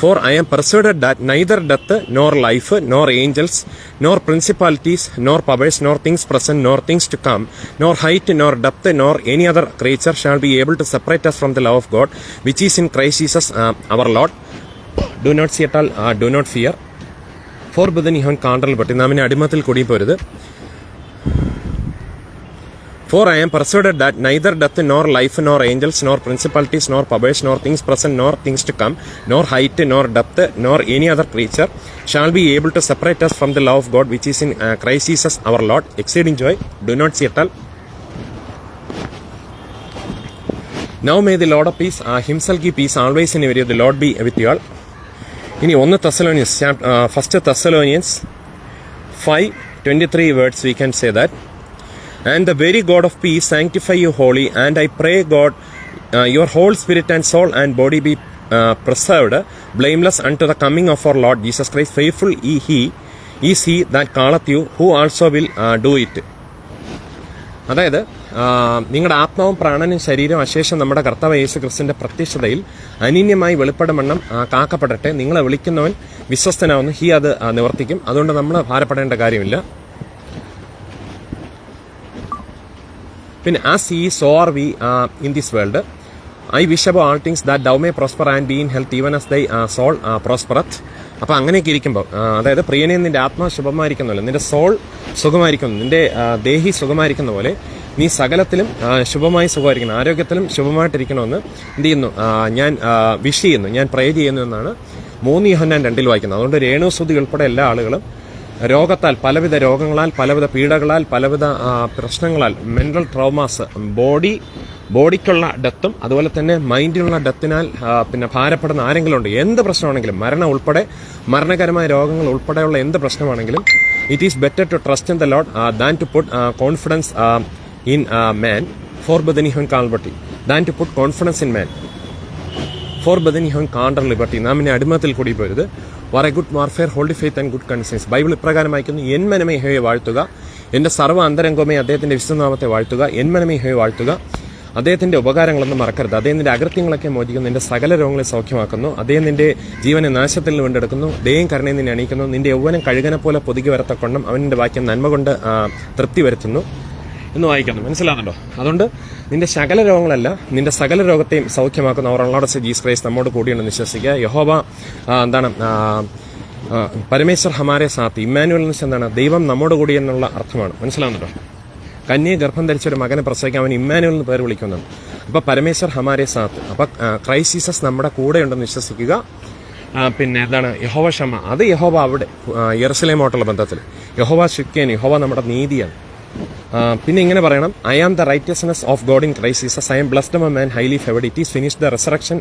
For I am persuaded that neither death, nor life, nor angels, nor principalities, nor powers, nor things present, nor things to come, nor height, nor depth, nor any other creature shall be able to separate us from the love of God, which is in Christ Jesus our Lord. Do not see at all, do not fear. For Badani Hun Kandral Batti. നാം ഇനി അടിമത്തിൽ കൂടി പോരുത്. For I am persuaded that neither death, nor life, nor angels, nor principalities, nor powers, nor things present, nor things to come, nor height, nor depth, nor any other creature shall be able to separate us from the love of God which is in Christ Jesus our Lord. Exceeding joy, do not see at all. Now may the Lord of peace himself give peace always and everywhere. The Lord be with you all. ഇനി 1 Thessalonians 5:23 words we can say that. And the very God of peace sanctify you wholly, and I pray God your whole spirit and soul and body be preserved, blameless unto the coming of our Lord Jesus Christ. Faithful is he that calleth you, who also will do it. അതായത് നിങ്ങളുടെ ആത്മാവും പ്രാണനും ശരീരവും അശേഷം നമ്മുടെ കർത്താവ് യേശു ക്രിസ്തുവിന്റെ പ്രത്യക്ഷതയിൽ അനന്യമായി വെളിപ്പെടുമെണ്ണം കാക്കപ്പെടട്ടെ. നിങ്ങളെ വിളിക്കുന്നവൻ വിശ്വസ്തനാവുന്നു, ഹി അത് നിവർത്തിക്കും. അതുകൊണ്ട് നമ്മൾ ഭാരപ്പെടേണ്ട കാര്യമില്ല. പിന്നെ as he so are we in this world. I wish about all things that thou may prosper and be in health even as thy soul prospereth. അപ്പം അങ്ങനെയൊക്കെ ഇരിക്കുമ്പോൾ, അതായത് പ്രിയനെ നിന്റെ ആത്മാ ശുഭമായിരിക്കുന്നല്ലോ, നിന്റെ സോൾ സുഖമായിരിക്കുന്നു, നിന്റെ ദേഹി സുഖമായിരിക്കുന്ന പോലെ നീ സകലത്തിലും ശുഭമായി സുഖമായിരിക്കണം, ആരോഗ്യത്തിലും ശുഭമായിട്ടിരിക്കണമെന്ന് എന്ത് ചെയ്യുന്നു, ഞാൻ വിഷ് ചെയ്യുന്നു, ഞാൻ പ്രേ ചെയ്യുന്നു എന്നാണ് 3 യോഹന്നാൻ 2 വായിക്കുന്നത്. അതുകൊണ്ട് രേണുസുതി ഉൾപ്പെടെ എല്ലാ ആളുകളും രോഗത്താൽ, പലവിധ രോഗങ്ങളാൽ, പലവിധ പീഡകളാൽ, പലവിധ പ്രശ്നങ്ങളാൽ, മെന്റൽ ട്രോമാസ്, ബോഡിക്കുള്ള ഡെത്തും അതുപോലെ തന്നെ മൈൻഡിനുള്ള ഡെത്തിനാൽ പിന്നെ ഭാരപ്പെടുന്ന ആരെങ്കിലും ഉണ്ട്, എന്ത് പ്രശ്നമാണെങ്കിലും, മരണം ഉൾപ്പെടെ, മരണകരമായ രോഗങ്ങൾ ഉൾപ്പെടെയുള്ള എന്ത് പ്രശ്നമാണെങ്കിലും, it is better to trust in the Lord than to put confidence in man for brethren Kohn liberty than to put confidence in man for brethren Kohn കാണ്ടർ liberty. നാം ഇനി അടിമത്തിൽ കൂടി പോരുത്. War a good warfare, hold faith and good conscience. Bible ഇപ്രകാരം അയക്കുന്നു, N മനമേ യഹോവയെ വാഴ്ത്തുക, എന്റെ സർവ്വ അന്തരംഗമേ അദ്ദേഹത്തിന്റെ വിശുദ്ധനാമത്തെ വാഴ്ത്തുക, എൻ മനമേ യഹോവയെ വാഴ്ത്തുക. അദ്ദേഹത്തിന്റെ ഉപകാരങ്ങളൊന്നും മറക്കരുത്. അദ്ദേഹം നിന്റെ അകൃത്യങ്ങളൊക്കെ മോചിക്കുന്നു, നിന്റെ സകല രോഗങ്ങളെ സൗഖ്യമാക്കുന്നു. അദ്ദേഹം നിന്റെ ജീവനെ നാശത്തിൽ നിന്ന് വീണ്ടെടുക്കുന്നു, ദയം കരുണയെ നിന്നെ അണിയിക്കുന്നു. നിന്റെ യൗവനം കഴുകനെ പോലെ പൊതുകി വരത്തക്കൊണ്ടും അവന്റെ വാക്യം നന്മ കൊണ്ട് തൃപ്തി വരുത്തുന്നു എന്ന് വായിക്കുന്നു. മനസ്സിലാകുന്നുണ്ടോ? അതുകൊണ്ട് നിന്റെ സകല രോഗങ്ങളല്ല, നിന്റെ സകല രോഗത്തെയും സൗഖ്യമാക്കുന്ന അവർ ലോർഡ് ജീസസ് ക്രൈസ്റ്റ് നമ്മോട് കൂടിയുണ്ടെന്ന് വിശ്വസിക്കുക. യഹോവ എന്താണ്, പരമേശ്വർ ഹമാരെ സാത്ത്, ഇമ്മാനുവൽ എന്ന് വെച്ചാൽ എന്താണ്, ദൈവം നമ്മോട് കൂടി എന്നുള്ള അർത്ഥമാണ്. മനസ്സിലാകുന്നുണ്ടോ? കന്യയെ ഗർഭം ധരിച്ചൊരു മകനെ പ്രസവിക്കാൻ അവൻ ഇമ്മാനുവൽ എന്ന് പേര് വിളിക്കുന്നതാണ്. അപ്പൊ പരമേശ്വർ ഹമാരെ സാത്ത്, അപ്പൊ ക്രൈസ്റ്റ് ജീസസ് നമ്മുടെ കൂടെ ഉണ്ടെന്ന് വിശ്വസിക്കുക. പിന്നെ എന്താണ്, യഹോവ ക്ഷമ, അത് യഹോവ അവിടെ യെറുശലേമോട്ടുള്ള ബന്ധത്തിൽ, യഹോവ ശുക്കേൻ, യഹോവ നമ്മുടെ നീതിയാണ്. പിന്നെ ഇങ്ങനെ പറയണം, I am the righteousness of God in Christ Jesus, I am blessed among man highly favoured, it is finish the resurrection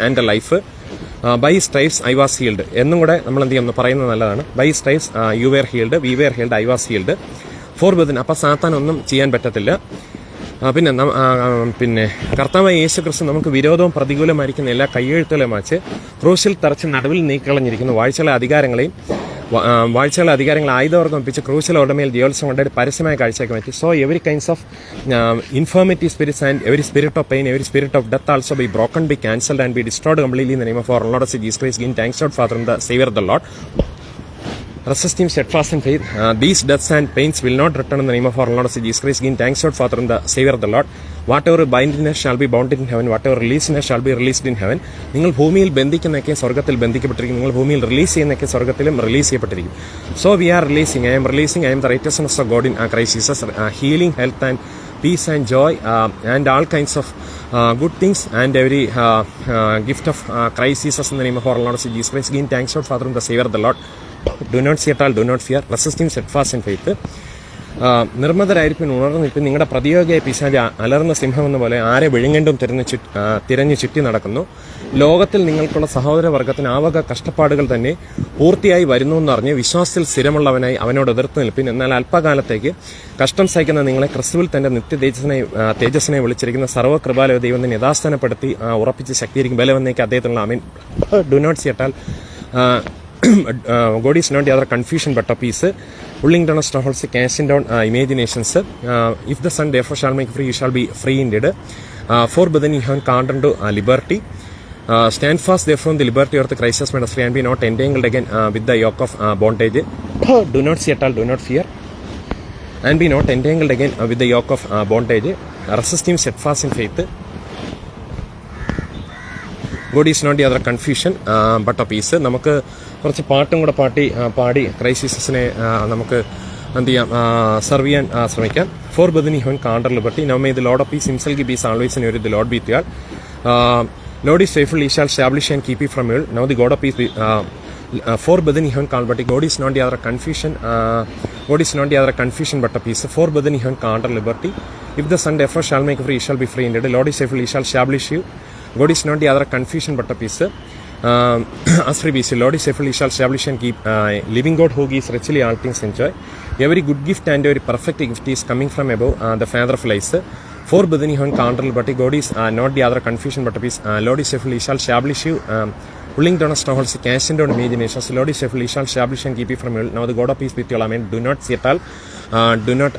and the life, by stripes I was healed എന്നും കൂടെ നമ്മൾ എന്ത് ചെയ്യുന്നു പറയുന്നത് നല്ലതാണ്. By stripes you were healed, we were healed, I was healed. For brethren, അപ്പം സാത്താൻ ഒന്നും ചെയ്യാൻ പറ്റത്തില്ല. പിന്നെ കർത്താവായ യേശു ക്രിസ്തു നമുക്ക് വിരോധവും പ്രതികൂലമായിരിക്കുന്ന എല്ലാ കയ്യെഴുത്തുകളെ മാച്ച് ക്രൂശിൽ തറച്ച് നടുവിൽ നീക്കിക്കളഞ്ഞിരിക്കുന്നു. വാഴ്ചകളെ അധികാരങ്ങൾ ആയുധവർഗം ഒപ്പിച്ച് ക്രൂശിൽ ഉടമയിൽ ജയോത്സവം കൊണ്ടായിട്ട് പരസ്യമായ കാഴ്ചയ്ക്ക് മാറ്റി. So every kinds of infirmity spirits and every spirit of pain, every spirit of death also be broken, be cancelled and be destroyed completely in the name of our Lord Jesus Christ. Give thanks to Father and the Savior of the Lord. Resist him steadfast in faith. These deaths and pains will not return in the name of our Lord Jesus Christ. Give thanks to Father and the Savior of the Lord. Whatever bind in earth shall be bound in heaven. Whatever release in earth shall be released in heaven. നിങ്ങൾ ഭൂമിയിൽ ബന്ധിക്കുന്നതൊക്കെ സ്വർഗ്ഗത്തിൽ ബന്ധിക്കപ്പെട്ടിരിക്കും. നിങ്ങൾ ഭൂമിയിൽ release ചെയ്യുന്നതൊക്കെ സ്വർഗ്ഗത്തിലും release ചെയ്യപ്പെട്ടിരിക്കും. So we are releasing. I am the righteousness of God in Christ Jesus. Healing, health and peace and joy and all kinds of good things and every gift of Christ Jesus in the name of our Lord Jesus Christ. Give thanks to Father and the Savior of the Lord. Do not see at all, do not fear. Resist him steadfast in faith. നിർമ്മതരായിരിക്കും, ഉണർന്നിരിക്കും. നിങ്ങളുടെ പ്രതിയോഗിയായ പിശാച് അലർന്ന സിംഹം എന്ന പോലെ ആരെ വിഴുങ്ങേണ്ടും തിരഞ്ഞു ചുറ്റി നടക്കുന്നു. ലോകത്തിൽ നിങ്ങൾക്കുള്ള സഹോദരവർഗത്തിന് ആവക കഷ്ടപ്പാടുകൾ തന്നെ പൂർത്തിയായി വരുന്നു എന്നറിഞ്ഞ് വിശ്വാസത്തിൽ സ്ഥിരമുള്ളവനായി അവനോട് എതിർത്ത് നിൽപ്പിൻ. എന്നാൽ അല്പകാലത്തേക്ക് കഷ്ടം സഹിക്കുന്ന നിങ്ങളെ ക്രിസ്തുവിൽ തന്റെ നിത്യ തേജസ്സിനെ വിളിച്ചിരിക്കുന്ന സർവ്വകൃപാലയ ദൈവം തന്നെ യഥാസ്ഥാനപ്പെടുത്തി ഉറപ്പിച്ച് ശക്തിയിരിക്കും. ബലവന്നേക്ക് അദ്ദേഹത്തിനുള്ള ആമീൻ. Do not see at all. God is not the other confusion but a peace. Pulling down strongholds, casting down imaginations. If the Son therefore shall make free, you shall be free indeed. For then you have come unto liberty. Stand fast therefore in the liberty of the Christ has made us free, and be not entangled again with the yoke of bondage. Do not see at all, do not fear, and be not entangled again with the yoke of bondage. Resist him steadfast in faith. God is not the other confusion but a peace. നമുക്ക് കുറച്ച് പാട്ടും കൂടെ പാടി ക്രൈസിസിനെ നമുക്ക് എന്ത് ചെയ്യാം, serve ചെയ്യാൻ ശ്രമിക്കാം. ഫോർ ബദിനി ഹോൻ കാണ്ടർ liberty. Now may the Lord of peace himself give peace always in your the Lord be with you all. Lord is faithful, he shall establish and keep you from evil. Now the God of peace for bethany hon kalbati. God is not the other confusion. God is not the other confusion but a peace. For bethany hon counter liberty. If the Son therefore shall make free, he shall be free indeed. Lord is faithful, he shall establish you. God is not the other confusion but a peace. As for BC, Lord is faithful, he shall establish and keep. Living God who gives richly all things enjoy. Every good gift and every perfect gift is coming from above, the Father of lights. For Bethany Hun Counter, but God is not the other confusion, but peace. Lord is faithful, he shall establish you. Pulling down a stronghold, casting down imaginations. Lord is faithful, he shall establish and keep you from evil. Now the God of peace with you, amen. Do not see at all. Do not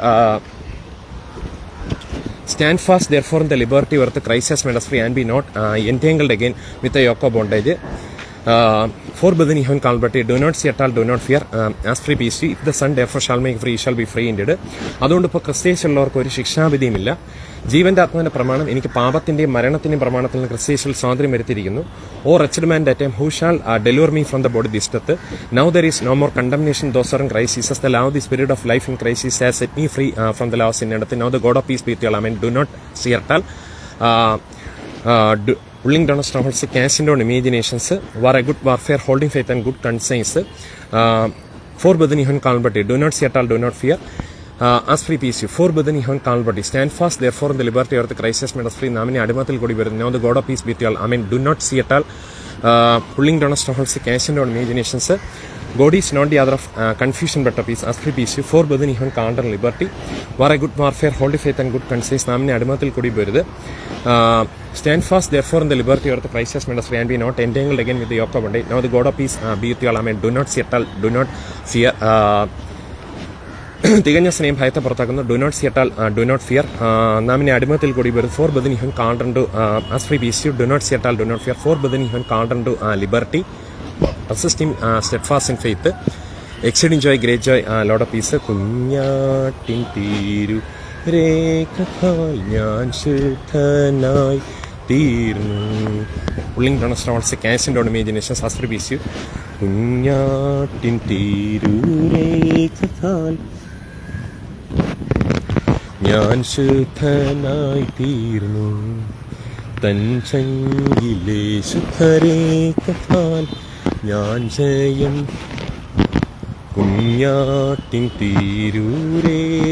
stand fast, therefore, in the liberty where the Christ has made us free, and be not entangled again with the yoke of bondage. For Bethany Hun Calvary, do not see at all, do not fear. As free peace, if the Son therefore shall make free, shall be free indeed. അതുകൊണ്ട് ഇപ്പോൾ ക്രിസ്തീയശുള്ളവർക്ക് ഒരു ശിക്ഷാവിധിയുമില്ല. ജീവന്റെ ആത്മാവിന്റെ പ്രമാണം എനിക്ക് പാപത്തിന്റെയും മരണത്തിന്റെയും പ്രമാണത്തിൽ നിന്ന് ക്രിസ്തീയശിൽ സ്വാതന്ത്ര്യം വരുത്തിയിരിക്കുന്നു. ഓ wretched man that time, who shall deliver me from the body this death? Now there is no more condemnation, those are in Christ Jesus. The law of the Spirit of life in Christ Jesus has set me free from the law of sin and death. Now the God of peace be with you, amen. Do not see at all. Pulling down strongholds, casting down imaginations, war a good warfare, holding faith and good conscience. For Bethany Hun Calvary, do not see at all, do not fear. As free peace, for Bethany Hun Calvary, stand fast, therefore, in the liberty of the Christ has made us free. Namini Adimathil Kodi Verdu. Now the God of peace be with you all. Amen. Do not see at all. Pulling down strongholds, casting down imaginations. God is not the other of confusion, but of peace. As free peace, for Bethany Hun Calvary, liberty. War a good warfare, holding faith and good conscience. Namini Adimathil Kodi Verdu. Stand fast, therefore, in the liberty of the Christ has made us free, and be not entangled again with the yoke of bondage. Now the God of peace be with you all. Amen. Do not see at all, do not fear. തികഞ്ഞ സ്നേഹം ഭയത്തെ പുറത്താക്കുന്നു. Do not see at all, do not fear. നാമിനെ അടിമത്തിൽ കൂടി വരും. For brethren ഹൻ called to as free peace you. Do not see at all, do not fear. For brethren ഹൻ called to liberty. Resisting steadfast in faith. Exceeding joy, great joy, Lord of peace. കുഞ്ഞാട്ടിൻ തീരു രേഖാൽ ഞാൻ ശുദ്ധനായി തീർന്നു. Pulling down strongholds, casting down imaginations, as free peace you. കുഞ്ഞാട്ടിൻ തീരു രേഖാൽ ഞാൻ ശുദ്ധനായി തീർന്നു. തൻ ചങ്കിലെ ശുദ്ധരേഖാൽ ഞാൻ ജയം. കുഞ്ഞാട്ടിൻ തീരൂരേഖാൽ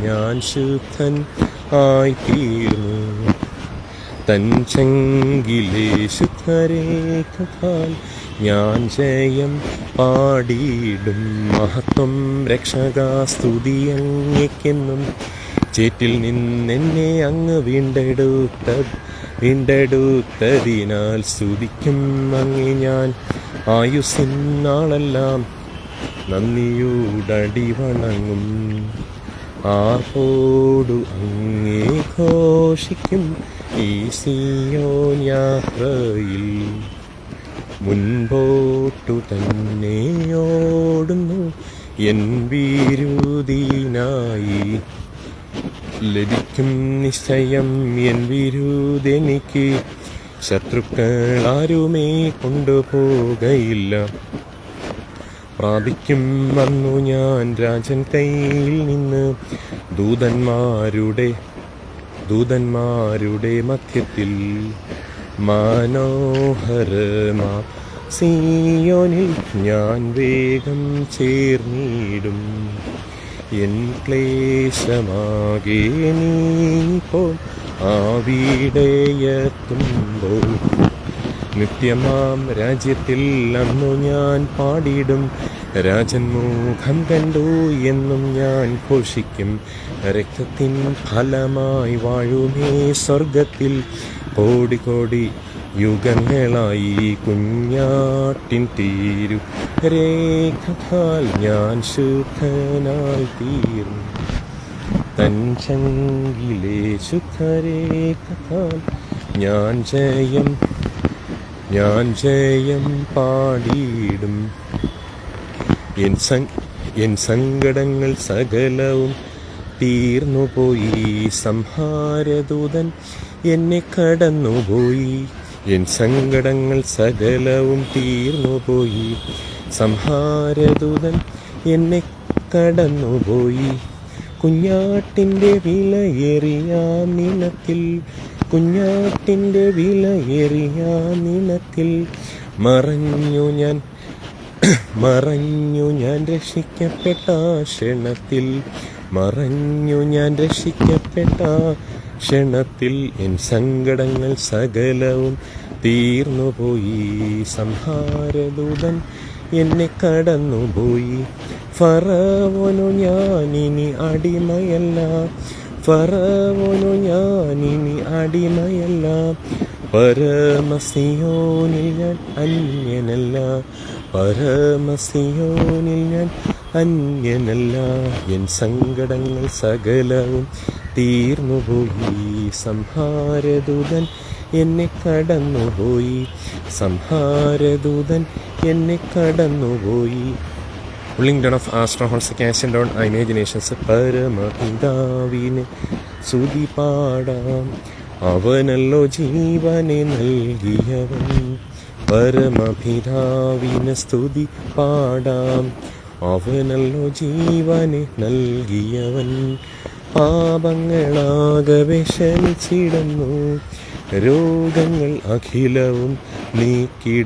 ഞാൻ ശുദ്ധൻ ആയി തീർന്നു. തൻ ചങ്കിലെ ശുദ്ധരേഖാൽ ഞാൻ ജയം പാടിയിടും. മഹത്വം രക്ഷകാ സ്തുതിയങ്ങയ്ക്കെന്നും. ചേറ്റിൽ നിന്നെന്നെ അങ്ങ് വീണ്ടെടുത്തതിനാൽ സ്തുതിക്കും അങ്ങേ ഞാൻ. ആയുസ്സിൻ നാളെല്ലാം നന്ദിയോടടി വണങ്ങും. ആർപ്പോടു അങ്ങേ ഘോഷിക്കും ഈ സിയോൻ യാത്രയിൽ. മുൻപോട്ടു തന്നെ ഓടുന്നു എൻ വിരുദിനായി. ലഭിക്കും നിശ്ചയം എൻ വിരുദെനിക്ക്. ശത്രുക്കൾ ആരുമേ കൊണ്ടുപോകയില്ല. പ്രാപിക്കും വന്നു ഞാൻ രാജൻ കയ്യിൽ നിന്ന്. ദൂതന്മാരുടെ മധ്യത്തിൽ മനോഹരമാ സിയോനിൽ ഞാൻ വേഗം ചേർന്നിടും. എൻ ക്ലേശമാകെ നീപ്പോൾ ആവിടെയെത്തുമ്പോൾ. നിത്യമാം രാജ്യത്തിൽ അന്നു ഞാൻ പാടിടും. രാജൻ മുഖം കണ്ടു എന്നും ഞാൻ ഘോഷിക്കും. രക്തത്തിൻ ഫലമായി വാഴുമേ സ്വർഗത്തിൽ കോടി കോടി യുഗങ്ങളായി. കുഞ്ഞാട്ടിൻ തീരു രേഖാൽ ഞാൻ ശുദ്ധനായി തീർന്നു. തൻ ചങ്കിലെ ശുദ്ധരേഖാൽ ഞാൻ ജയം പാടിയിടും. എൻ സങ്കടങ്ങൾ സകലവും തീർന്നുപോയി. സംഹാരദൂതൻ എന്നെ കടന്നുപോയി. എൻ സങ്കടങ്ങൾ സകലവും തീർന്നുപോയി. സംഹാരദൂതൻ എന്നെ കടന്നുപോയി. കുഞ്ഞാട്ടിൻ്റെ വിലയേറിയ നിലത്തിൽ, കുഞ്ഞാട്ടിൻ്റെ വിലയേറിയ നിലത്തിൽ മറഞ്ഞു ഞാൻ രക്ഷിക്കപ്പെട്ട ക്ഷണത്തിൽ. മറഞ്ഞു ഞാൻ രക്ഷിക്കപ്പെട്ട ക്ഷണത്തിൽ. എൻ സങ്കടങ്ങൾ സകലവും തീർന്നുപോയി. സംഹാരദൂതൻ എന്നെ കടന്നുപോയി. ഫറവോനു ഞാനിനി അടിമയല്ല. ഫറവോനു ഞാനിനി അടിമയല്ല, പരമസിയോനിൽ ഞാൻ അന്യനല്ല, പരമസിയോനിൽ ഞാൻ അന്യനല്ല. എൻ സങ്കടങ്ങൾ സകലവും തീർന്നുപോയി, സംഹാരദൂതൻ എന്നെ കടന്നുപോയി, സംഹാരദൂതൻ എന്നെ കടന്നുപോയി. Pulling down of astronauts casting down imaginations. പരമപിതാവിന് സ്തുതി പാടാം, അവനല്ലോ ജീവനെ നൽകിയവൻ. പരമപിതാവിന് സ്തുതി പാടാം, അവനല്ലോ ജീവനെ നൽകിയവൻ. പാപങ്ങളാകെ ക്ഷമിച്ചിടുന്നു, രോഗങ്ങൾ അഖിലവും നീക്കിടുന്നു.